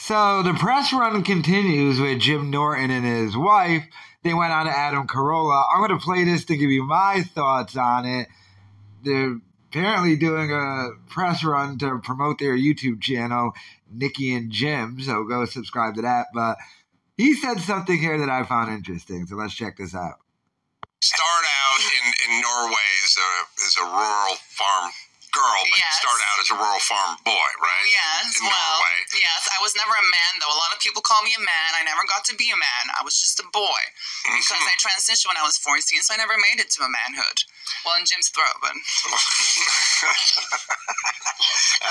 So the press run continues with Jim Norton and his wife. They went on to Adam Corolla. I'm going to play this to give you my thoughts on it. They're apparently doing a press run to promote their YouTube channel, Nikki and Jim, so go subscribe to that. But he said something here that I found interesting, so let's check this out. Start out in Norway as a rural farm girl, but you start out as a rural farm boy, right? Yes, in Norway. Yes. I was never a man, though. A lot of people call me a man. I never got to be a man. I was just a boy because I transitioned when I was 14, so I never made it to a manhood. Well, in Jim's throat, but...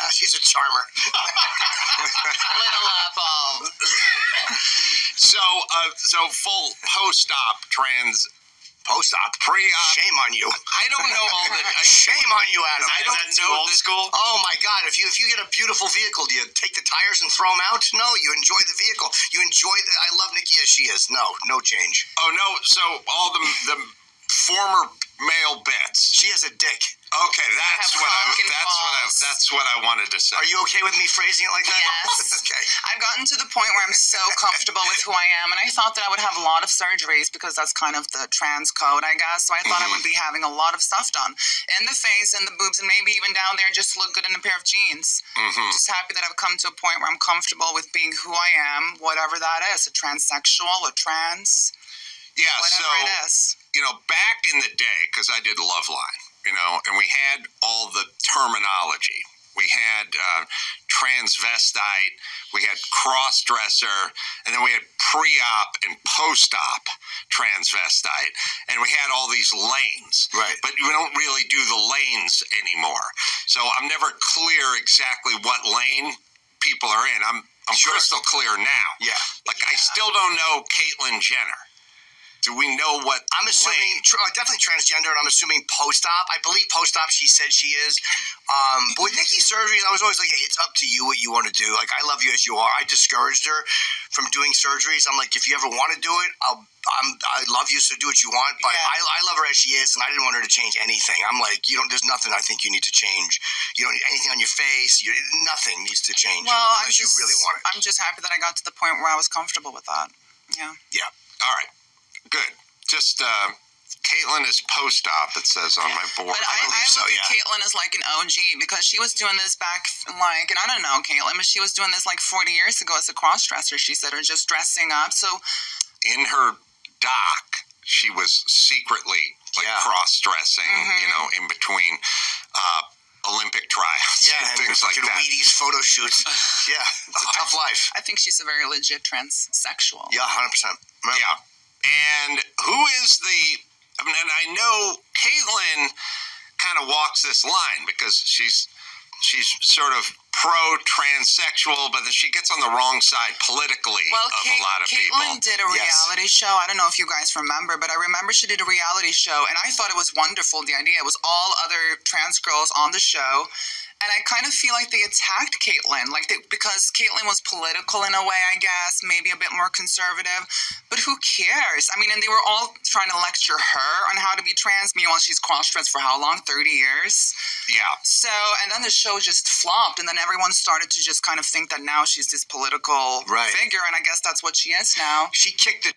She's a charmer. Little ball. So full post-op Post-op? Pre-op. Shame on you. I don't know all the... Shame on you, Adam. I don't know old school. Oh, my God. If you get a beautiful vehicle, do you take the tires and throw them out? No, you enjoy the vehicle. You enjoy the... I love Nikki as she is. No change. Oh, no. So all the former male bits. She has a dick. Okay, that's what I wanted to say. Are you okay with me phrasing it like that? Yes. Okay. I've gotten to the point where I'm so comfortable with who I am, and I thought that I would have a lot of surgeries because that's kind of the trans code, I guess. So I thought I would be having a lot of stuff done in the face and the boobs, and maybe even down there just to look good in a pair of jeans. Just happy that I've come to a point where I'm comfortable with being who I am, whatever that is, a transsexual, a trans, whatever it is. Back in the day, because I did Loveline, and we had all the terminology. We had transvestite, we had cross-dresser, and then we had pre-op and post-op transvestite, and we had all these lanes. Right. But we don't really do the lanes anymore. So I'm never clear exactly what lane people are in. I'm crystal clear now. Yeah. I still don't know Caitlyn Jenner. Do we know what? I'm assuming definitely transgender, and I'm assuming post-op. I believe post-op. She said she is. But with Nikki's surgeries, I was always like, hey, it's up to you what you want to do. I love you as you are. I discouraged her from doing surgeries. I'm like, if you ever want to do it, I love you, so do what you want. But I love her as she is, and I didn't want her to change anything. I'm like, there's nothing I think you need to change. You don't need anything on your face. Nothing needs to change unless you really want it. I'm just happy that I got to the point where I was comfortable with that. Yeah. Yeah. All right. Good. Just Caitlyn is post-op, it says on my board. But I look at Caitlyn as like an OG because she was doing this back and I don't know Caitlyn, but she was doing this 40 years ago as a cross-dresser, she said, or just dressing up. So in her doc, she was secretly cross-dressing, in between Olympic tryouts and things like that. Wheaties photo shoots. Yeah, it's a tough life. I think she's a very legit transsexual. Yeah, 100%. Right. Yeah. And who is and I know Caitlyn kind of walks this line because she's sort of pro-transsexual, but then she gets on the wrong side politically of a lot of people. Caitlyn did a reality show. I don't know if you guys remember, but I remember she did a reality show, and I thought it was wonderful, the idea. It was all other trans girls on the show. And I kind of feel like they attacked Caitlyn, because Caitlyn was political in a way, I guess, maybe a bit more conservative. But who cares? I mean, and they were all trying to lecture her on how to be trans. Meanwhile, she's cross-dressed for how long? 30 years? Yeah. So, and then the show just flopped, and then everyone started to just kind of think that now she's this political figure, and I guess that's what she is now. She kicked the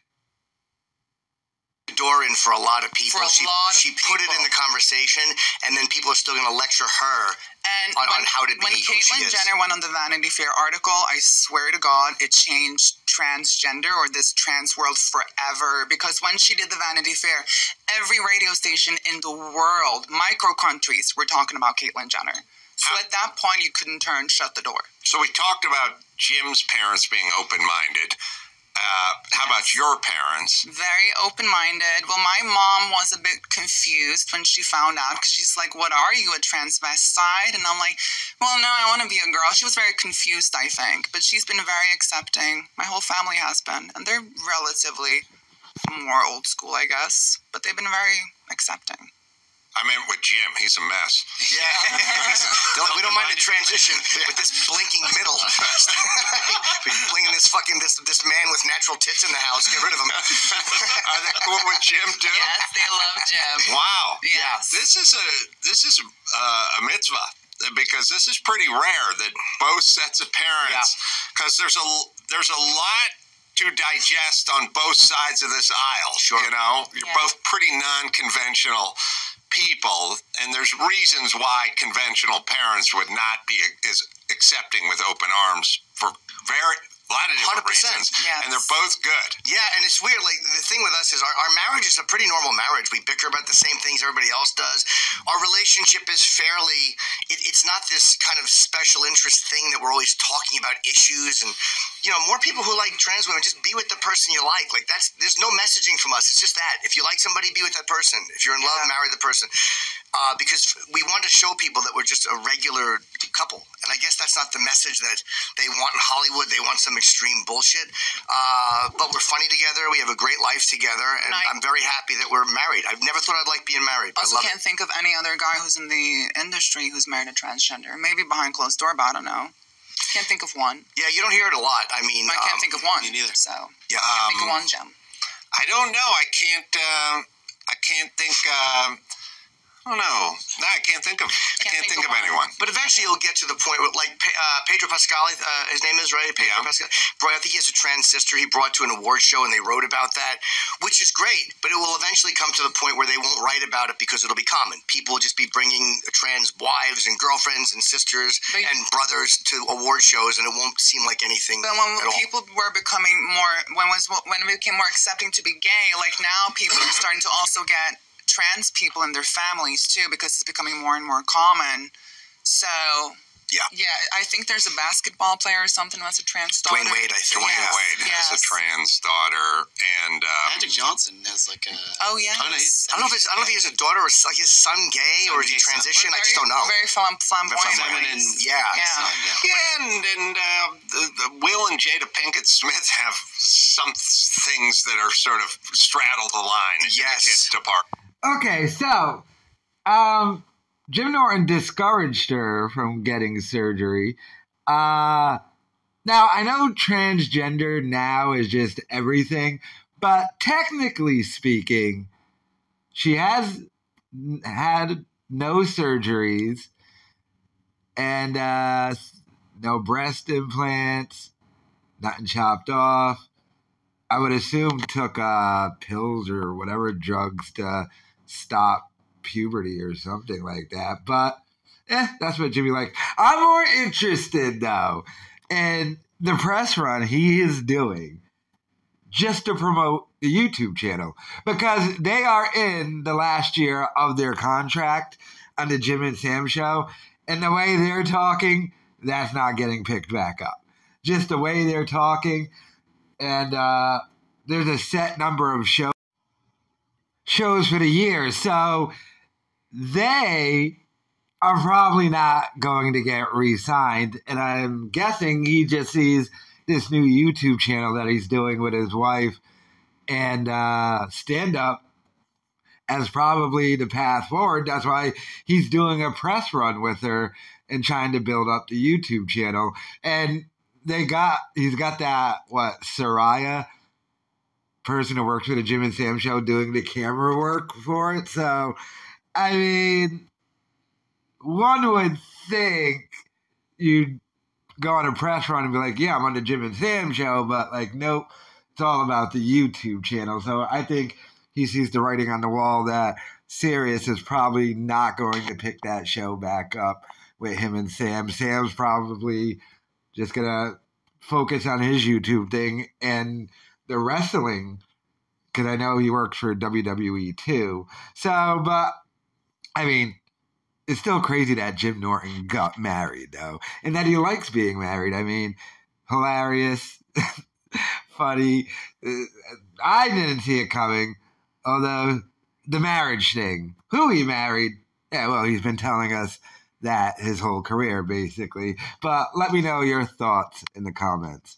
door in for a lot of people. She put it in the conversation, and then people are still going to lecture her on how to be when Caitlyn Jenner went on the Vanity Fair article, I swear to God, it changed transgender or this trans world forever. Because when she did the Vanity Fair, every radio station in the world, micro countries, were talking about Caitlyn Jenner. So at that point, you couldn't shut the door. So we talked about Jim's parents being open-minded. How about your parents? Very open-minded. Well, my mom was a bit confused when she found out because she's like, what are you, a transvestite? And I'm like, well, no, I want to be a girl. She was very confused, I think. But she's been very accepting. My whole family has been. And they're relatively more old school, I guess. But they've been very accepting. I meant with Jim. He's a mess. Yeah. We don't mind the transition with this blinking middle. Blinking this man with natural tits in the house. Get rid of him. Are they cool with Jim too? Yes, they love Jim. Wow. Yes. This is a mitzvah because this is pretty rare that both sets of parents, because there's a lot to digest on both sides of this aisle. Sure. You know, you're both pretty non-conventional people, and there's reasons why conventional parents would not be as accepting with open arms for a lot of different 100%. reasons, Yes. and they're both good. Yeah, and it's weird. Like, the thing with us is our marriage is a pretty normal marriage. We bicker about the same things everybody else does. Our relationship is fairly, it's not this kind of special interest thing that we're always talking about issues. And, you know, more people who like trans women, just be with the person you like. Like, there's no messaging from us. It's just that. If you like somebody, be with that person. If you're in love, marry the person. Because we want to show people that we're just a regular couple. And I guess that's not the message that they want in Hollywood. They want some extreme bullshit. But we're funny together. We have a great life together. And I'm very happy that we're married. I've never thought I'd like being married. I also can't think of any other guy who's in the industry who's married a transgender. Maybe behind closed door, but I don't know. Can't think of one. Yeah, you don't hear it a lot. I mean, I can't think of one. Me neither. So yeah, can't think of one, Jim. I don't know. I can't think. I don't know. No, I can't think of anyone. But eventually you'll get to the point where, like, Pedro Pascal, his name is, right? Pedro Pascal. I think he has a trans sister he brought to an award show, and they wrote about that, which is great. But it will eventually come to the point where they won't write about it because it'll be common. People will just be bringing trans wives and girlfriends and sisters and brothers to award shows, and it won't seem like anything. But when people were becoming when it became more accepting to be gay, like now people are starting to also get trans people in their families too, because it's becoming more and more common. So yeah, I think there's a basketball player or something that's a trans daughter. Dwayne Wade, I think. Dwayne Wade has a trans daughter, and Magic Johnson has like a. Oh yes. I don't know if he has a daughter or like his son gay or is he transitioned. I just don't know. Very flamboyant. Feminine. Yeah. and the Will and Jada Pinkett Smith have some things that are sort of straddle the line in the kids' department. Okay, so Jim Norton discouraged her from getting surgery. Now, I know transgender now is just everything, but technically speaking, she has had no surgeries and no breast implants, nothing chopped off. I would assume took pills or whatever drugs to stop puberty or something like that. But that's what Jimmy liked. I'm more interested, though, in the press run he is doing just to promote the YouTube channel. Because they are in the last year of their contract on the Jim and Sam show. And the way they're talking, that's not getting picked back up. Just the way they're talking. And there's a set number of shows for the year, so they are probably not going to get re-signed, and I'm guessing he just sees this new YouTube channel that he's doing with his wife and stand-up as probably the path forward. That's why he's doing a press run with her and trying to build up the YouTube channel. And he's got that, Soraya person who works for the Jim and Sam show doing the camera work for it. So, I mean, one would think you'd go on a press run and be like, yeah, I'm on the Jim and Sam show, but like, nope, it's all about the YouTube channel. So I think he sees the writing on the wall that Sirius is probably not going to pick that show back up with him and Sam. Sam's probably just going to focus on his YouTube thing and the wrestling, because I know he works for WWE too. So, but, I mean, it's still crazy that Jim Norton got married, though, and that he likes being married. I mean, hilarious, funny. I didn't see it coming, although the marriage thing, who he married, yeah, well, he's been telling us that his whole career, basically. But let me know your thoughts in the comments.